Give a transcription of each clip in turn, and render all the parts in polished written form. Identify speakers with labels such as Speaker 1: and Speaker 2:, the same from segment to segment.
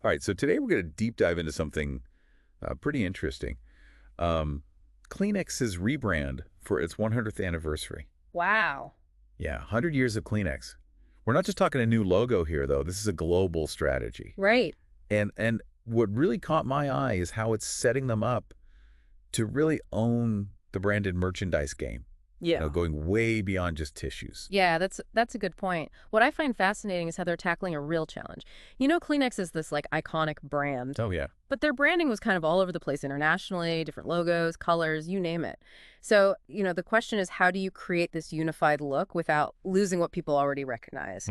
Speaker 1: All right, so today we're going to deep dive into something pretty interesting. Kleenex's rebrand for its 100th anniversary.
Speaker 2: Wow.
Speaker 1: Yeah, 100 years of Kleenex. We're not just talking a new logo here, though. This is a global strategy.
Speaker 2: Right.
Speaker 1: And what really caught my eye is how it's setting them up to really own the branded merchandise game.
Speaker 2: Yeah.
Speaker 1: Going way beyond just tissues.
Speaker 2: Yeah, that's a good point. What I find fascinating is how they're tackling a real challenge. Kleenex is this iconic brand,
Speaker 1: Oh, yeah.
Speaker 2: but their branding was kind of all over the place internationally, different logos, colors, you name it. So, the question is, how do you create this unified look without losing what people already recognize?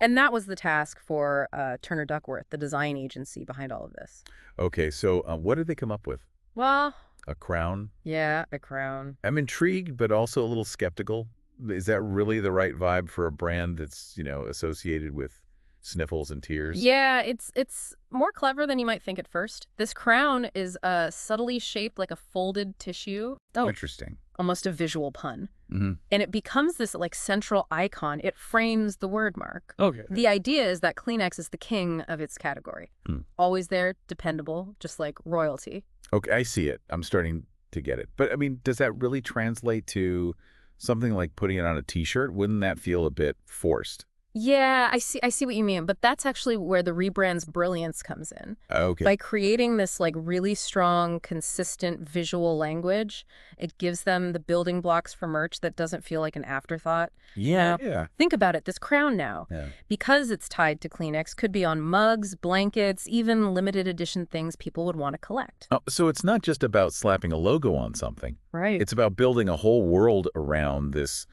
Speaker 2: And that was the task for Turner Duckworth, the design agency behind all of this.
Speaker 1: Okay, so what did they come up with?
Speaker 2: Well,
Speaker 1: A crown?
Speaker 2: yeah, a crown.
Speaker 1: I'm intrigued, but also a little skeptical. Is that really the right vibe for a brand that's, associated with sniffles and tears?
Speaker 2: Yeah, it's more clever than you might think at first. This crown is subtly shaped like a folded tissue. Oh,
Speaker 1: Interesting.
Speaker 2: almost a visual pun.
Speaker 1: Mm-hmm.
Speaker 2: And it becomes this central icon. It frames the word mark.
Speaker 1: Okay.
Speaker 2: The idea is that Kleenex is the king of its category. Always there, dependable, just like royalty.
Speaker 1: Okay, I see it. I'm starting to get it. But, does that really translate to something like putting it on a T-shirt? Wouldn't that feel a bit forced?
Speaker 2: Yeah, I see what you mean, but that's actually where the rebrand's brilliance comes in.
Speaker 1: Okay.
Speaker 2: By creating this really strong, consistent visual language, it gives them the building blocks for merch that doesn't feel like an afterthought.
Speaker 1: Yeah.
Speaker 2: Think about it, this crown now,
Speaker 1: Yeah.
Speaker 2: because it's tied to Kleenex, could be on mugs, blankets, even limited edition things people would want to collect.
Speaker 1: Oh, so it's not just about slapping a logo on something.
Speaker 2: Right.
Speaker 1: It's about building a whole world around this,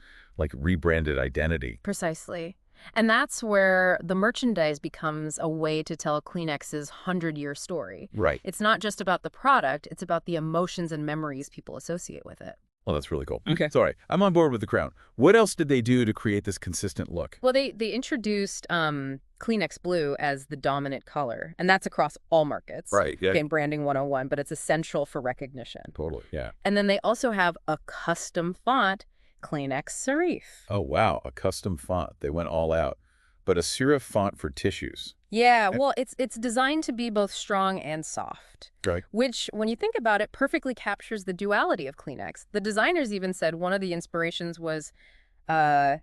Speaker 1: rebranded identity.
Speaker 2: Precisely. And that's where the merchandise becomes a way to tell Kleenex's 100-year story.
Speaker 1: Right.
Speaker 2: It's not just about the product, it's about the emotions and memories people associate with it.
Speaker 1: Well, that's really cool. Okay. Sorry, I'm on board with the crown. What else did they do to create this consistent look?
Speaker 2: Well, they introduced Kleenex Blue as the dominant color, and that's across all markets.
Speaker 1: Right, yeah.
Speaker 2: Again, branding 101, but it's essential for recognition.
Speaker 1: Totally, yeah.
Speaker 2: And then they also have a custom font, Kleenex Serif.
Speaker 1: Oh, wow, a custom font. They went all out. But a serif font for tissues.
Speaker 2: Yeah, well, it's designed to be both strong and soft.
Speaker 1: Right.
Speaker 2: Which, when you think about it, perfectly captures the duality of Kleenex. The designers even said one of the inspirations was a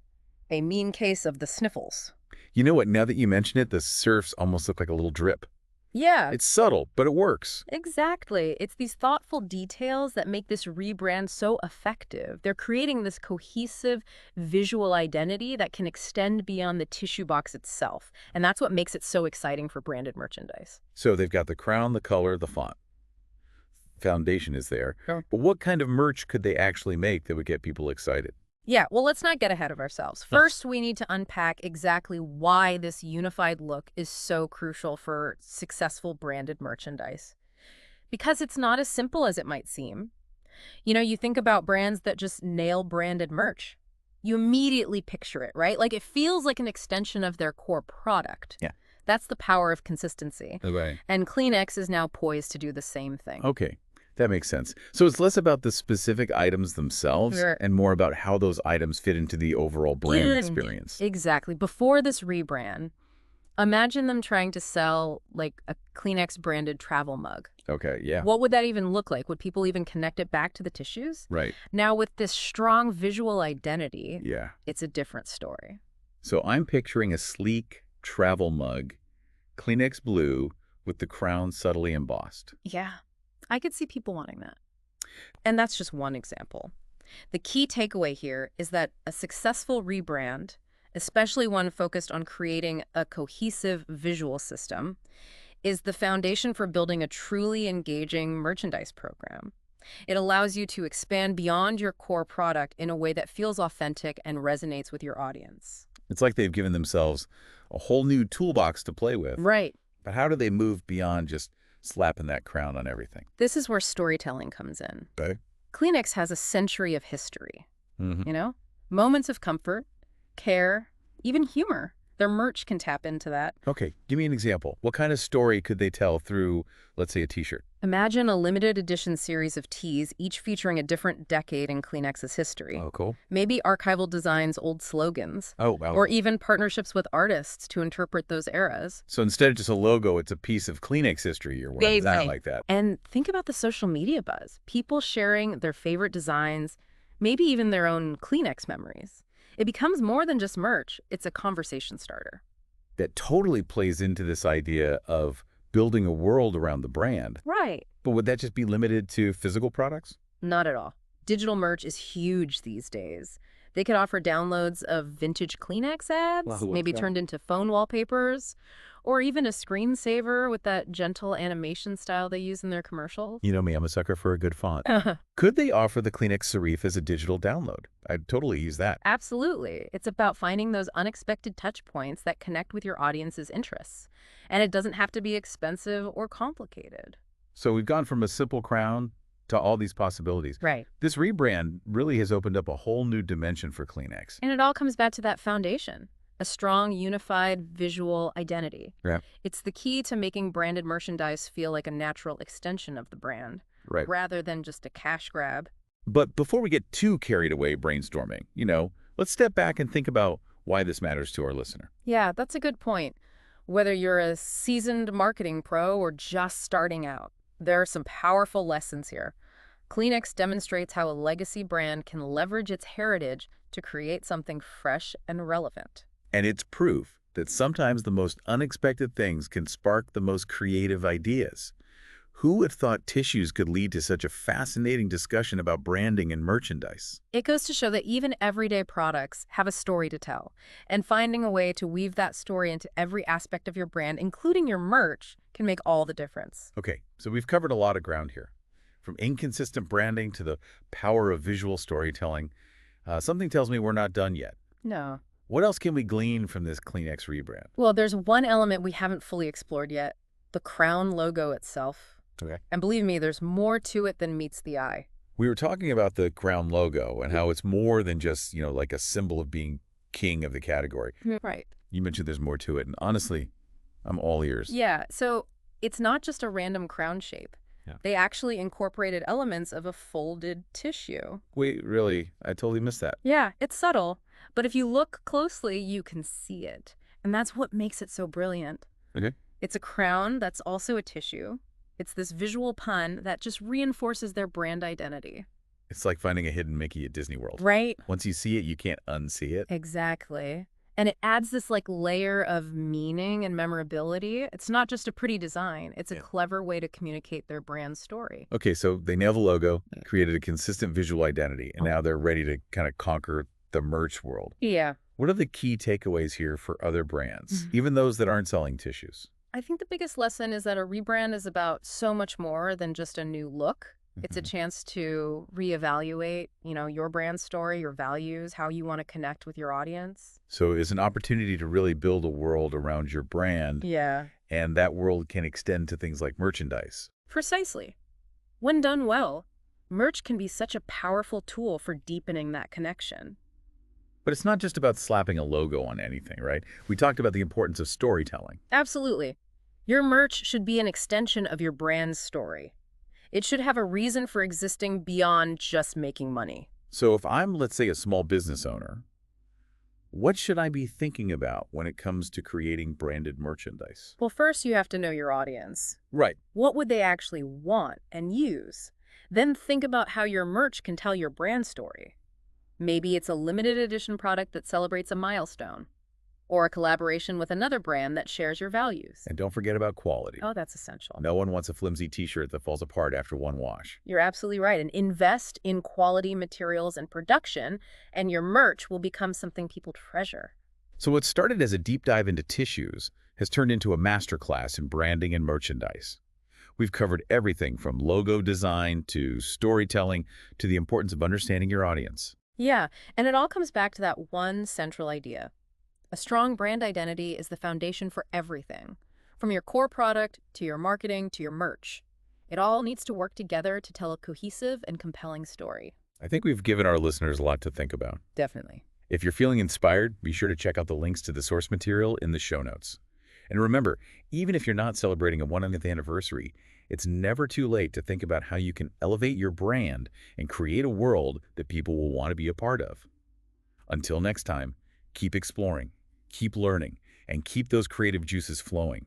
Speaker 2: mean case of the sniffles.
Speaker 1: You know what? Now that you mention it, the serifs almost look like a little drip.
Speaker 2: Yeah.
Speaker 1: It's subtle, but it works.
Speaker 2: Exactly. It's these thoughtful details that make this rebrand so effective. They're creating this cohesive visual identity that can extend beyond the tissue box itself. And that's what makes it so exciting for branded merchandise.
Speaker 1: So they've got the crown, the color, the font. Foundation is there.
Speaker 2: Sure.
Speaker 1: But what kind of merch could they actually make that would get people excited?
Speaker 2: Yeah, well, let's not get ahead of ourselves. First, we need to unpack exactly why this unified look is so crucial for successful branded merchandise. Because it's not as simple as it might seem. You think about brands that just nail branded merch. You immediately picture it, right? It feels like an extension of their core product.
Speaker 1: Yeah.
Speaker 2: That's the power of consistency.
Speaker 1: Okay.
Speaker 2: And Kleenex is now poised to do the same thing.
Speaker 1: Okay. That makes sense. So it's less about the specific items themselves
Speaker 2: Sure.
Speaker 1: and more about how those items fit into the overall brand experience.
Speaker 2: Exactly. Before this rebrand, imagine them trying to sell a Kleenex branded travel mug.
Speaker 1: Okay, yeah.
Speaker 2: What would that even look like? Would people even connect it back to the tissues?
Speaker 1: Right.
Speaker 2: Now, with this strong visual identity,
Speaker 1: Yeah.
Speaker 2: it's a different story.
Speaker 1: So I'm picturing a sleek travel mug, Kleenex blue, with the crown subtly embossed.
Speaker 2: Yeah, I could see people wanting that. And that's just one example. The key takeaway here is that a successful rebrand, especially one focused on creating a cohesive visual system, is the foundation for building a truly engaging merchandise program. It allows you to expand beyond your core product in a way that feels authentic and resonates with your audience.
Speaker 1: It's like they've given themselves a whole new toolbox to play with.
Speaker 2: Right.
Speaker 1: But how do they move beyond just slapping that crown on everything?
Speaker 2: This is where storytelling comes in.
Speaker 1: Okay.
Speaker 2: Kleenex has a century of history,
Speaker 1: Mm-hmm.
Speaker 2: Moments of comfort, care, even humor. Their merch can tap into that.
Speaker 1: Okay, give me an example. What kind of story could they tell through, let's say, a T-shirt?
Speaker 2: Imagine a limited edition series of teas, each featuring a different decade in Kleenex's history.
Speaker 1: Oh, cool.
Speaker 2: Maybe archival designs old slogans,
Speaker 1: Oh, wow.
Speaker 2: or even partnerships with artists to interpret those eras.
Speaker 1: So instead of just a logo, it's a piece of Kleenex history or one design like that.
Speaker 2: And think about the social media buzz. People sharing their favorite designs, maybe even their own Kleenex memories. It becomes more than just merch. It's a conversation starter.
Speaker 1: That totally plays into this idea of building a world around the brand.
Speaker 2: Right.
Speaker 1: But would that just be limited to physical products?
Speaker 2: Not at all. Digital merch is huge these days. They could offer downloads of vintage Kleenex ads,
Speaker 1: Wow,
Speaker 2: maybe
Speaker 1: yeah.
Speaker 2: turned into phone wallpapers, or even a screensaver with that gentle animation style they use in their commercials.
Speaker 1: You know me, I'm a sucker for a good font. Could they offer the Kleenex serif as a digital download? I'd totally use that.
Speaker 2: Absolutely. It's about finding those unexpected touch points that connect with your audience's interests. And it doesn't have to be expensive or complicated.
Speaker 1: So we've gone from a simple crown to all these possibilities.
Speaker 2: Right.
Speaker 1: This rebrand really has opened up a whole new dimension for Kleenex.
Speaker 2: And it all comes back to that foundation, a strong, unified visual identity.
Speaker 1: Yeah.
Speaker 2: It's the key to making branded merchandise feel like a natural extension of the brand,
Speaker 1: Right.
Speaker 2: rather than just a cash grab.
Speaker 1: But before we get too carried away brainstorming, let's step back and think about why this matters to our listener.
Speaker 2: Yeah, that's a good point. Whether you're a seasoned marketing pro or just starting out, there are some powerful lessons here. Kleenex demonstrates how a legacy brand can leverage its heritage to create something fresh and relevant.
Speaker 1: And it's proof that sometimes the most unexpected things can spark the most creative ideas. Who would have thought tissues could lead to such a fascinating discussion about branding and merchandise?
Speaker 2: It goes to show that even everyday products have a story to tell, and finding a way to weave that story into every aspect of your brand, including your merch, can make all the difference.
Speaker 1: Okay, so we've covered a lot of ground here. From inconsistent branding to the power of visual storytelling, something tells me we're not done yet.
Speaker 2: No.
Speaker 1: What else can we glean from this Kleenex rebrand?
Speaker 2: Well, there's one element we haven't fully explored yet, the crown logo itself.
Speaker 1: Okay.
Speaker 2: And believe me, there's more to it than meets the eye.
Speaker 1: We were talking about the crown logo and how it's more than just, like a symbol of being king of the category.
Speaker 2: Right.
Speaker 1: You mentioned there's more to it, and honestly, I'm all ears.
Speaker 2: Yeah, so it's not just a random crown shape.
Speaker 1: Yeah.
Speaker 2: They actually incorporated elements of a folded tissue.
Speaker 1: Wait, really? I totally missed that.
Speaker 2: Yeah, it's subtle, but if you look closely, you can see it. And that's what makes it so brilliant.
Speaker 1: Okay.
Speaker 2: It's a crown that's also a tissue. It's this visual pun that just reinforces their brand identity.
Speaker 1: It's like finding a hidden Mickey at Disney World.
Speaker 2: Right?
Speaker 1: Once you see it, you can't unsee it.
Speaker 2: Exactly. And it adds this layer of meaning and memorability. It's not just a pretty design. It's a clever way to communicate their brand story.
Speaker 1: Okay, so they nailed the logo, created a consistent visual identity, and now they're ready to kind of conquer the merch world.
Speaker 2: Yeah.
Speaker 1: What are the key takeaways here for other brands, even those that aren't selling tissues?
Speaker 2: I think the biggest lesson is that a rebrand is about so much more than just a new look. It's a chance to reevaluate, your brand story, your values, how you want to connect with your audience.
Speaker 1: So it's an opportunity to really build a world around your brand,
Speaker 2: Yeah.
Speaker 1: and that world can extend to things like merchandise.
Speaker 2: Precisely. When done well, merch can be such a powerful tool for deepening that connection.
Speaker 1: But it's not just about slapping a logo on anything, right? We talked about the importance of storytelling.
Speaker 2: Absolutely. Your merch should be an extension of your brand's story. It should have a reason for existing beyond just making money.
Speaker 1: So if I'm, let's say, a small business owner, what should I be thinking about when it comes to creating branded merchandise?
Speaker 2: Well, first you have to know your audience.
Speaker 1: Right.
Speaker 2: What would they actually want and use? Then think about how your merch can tell your brand story. Maybe it's a limited edition product that celebrates a milestone, or a collaboration with another brand that shares your values.
Speaker 1: And don't forget about quality.
Speaker 2: Oh, that's essential.
Speaker 1: No one wants a flimsy t-shirt that falls apart after one wash.
Speaker 2: You're absolutely right. And invest in quality materials and production, and your merch will become something people treasure.
Speaker 1: So what started as a deep dive into tissues has turned into a masterclass in branding and merchandise. We've covered everything from logo design to storytelling to the importance of understanding your audience.
Speaker 2: Yeah, and it all comes back to that one central idea. A strong brand identity is the foundation for everything, from your core product to your marketing to your merch. It all needs to work together to tell a cohesive and compelling story.
Speaker 1: I think we've given our listeners a lot to think about.
Speaker 2: Definitely.
Speaker 1: If you're feeling inspired, be sure to check out the links to the source material in the show notes. And remember, even if you're not celebrating a 100th anniversary, It's never too late to think about how you can elevate your brand and create a world that people will want to be a part of. Until next time, keep exploring, keep learning, and keep those creative juices flowing.